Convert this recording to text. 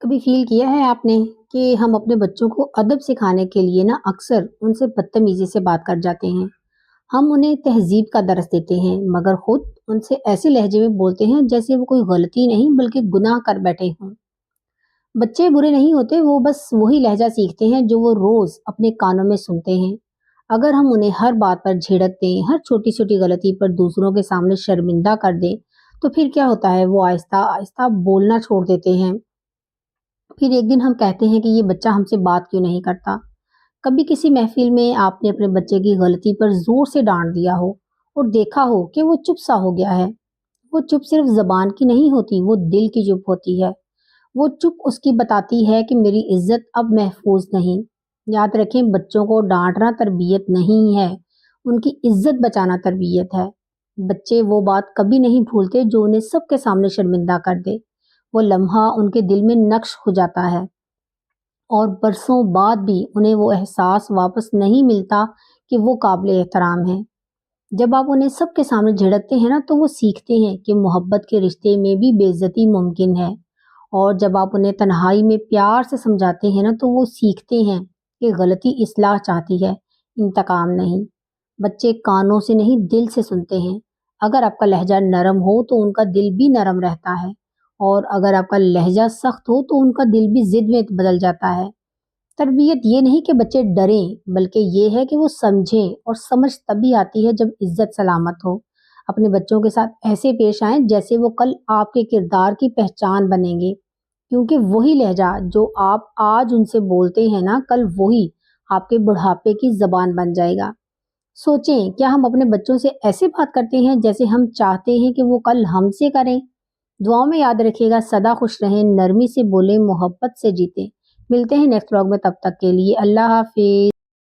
कभी फील किया है आपने कि हम अपने बच्चों को अदब सिखाने के लिए ना अक्सर उनसे बदतमीजी से बात कर जाते हैं। हम उन्हें तहजीब का दर्स देते हैं मगर खुद उनसे ऐसे लहजे में बोलते हैं जैसे वो कोई गलती नहीं बल्कि गुनाह कर बैठे हों। बच्चे बुरे नहीं होते, वो बस वही लहजा सीखते हैं जो वो रोज अपने कानों में सुनते हैं। अगर हम उन्हें हर बात पर झिड़क दें, हर छोटी छोटी गलती पर दूसरों के सामने शर्मिंदा कर दें, तो फिर क्या होता है, वो आहिस्ता आहिस्ता बोलना छोड़ देते हैं। फिर एक दिन हम कहते हैं कि ये बच्चा हमसे बात क्यों नहीं करता। कभी किसी महफिल में आपने अपने बच्चे की गलती पर जोर से डांट दिया हो और देखा हो कि वो चुप सा हो गया है। वो चुप सिर्फ जबान की नहीं होती, वो दिल की चुप होती है। वो चुप उसकी बताती है कि मेरी इज्जत अब महफूज नहीं। याद रखें, बच्चों को डांटना तरबियत नहीं है, उनकी इज्जत बचाना तरबियत है। बच्चे वो बात कभी नहीं भूलते जो उन्हें सबके सामने शर्मिंदा कर दे। वो लम्हा उनके दिल में नक्श हो जाता है और बरसों बाद भी उन्हें वो एहसास वापस नहीं मिलता कि वो काबिल एहतराम है। जब आप उन्हें सबके सामने झिड़कते हैं ना, तो वो सीखते हैं कि मोहब्बत के रिश्ते में भी बेइज्जती मुमकिन है। और जब आप उन्हें तन्हाई में प्यार से समझाते हैं ना, तो वो सीखते हैं कि गलती इस्लाह चाहती है, इंतकाम नहीं। बच्चे कानों से नहीं, दिल से सुनते हैं। अगर आपका लहजा नरम हो तो उनका दिल भी नरम रहता है, और अगर आपका लहजा सख्त हो तो उनका दिल भी जिद में बदल जाता है। तरबियत ये नहीं कि बच्चे डरें, बल्कि ये है कि वो समझें, और समझ तभी आती है जब इज्जत सलामत हो। अपने बच्चों के साथ ऐसे पेश आएं जैसे वो कल आपके किरदार की पहचान बनेंगे, क्योंकि वही लहजा जो आप आज उनसे बोलते हैं ना, कल वही आपके बुढ़ापे की जबान बन जाएगा। सोचें, क्या हम अपने बच्चों से ऐसे बात करते हैं जैसे हम चाहते हैं कि वो कल हमसे करें। दुआओं में याद रखिएगा, सदा खुश रहें, नरमी से बोलें, मोहब्बत से जीतें। मिलते हैं नेक्स्ट व्लॉग में, तब तक के लिए अल्लाह हाफिज।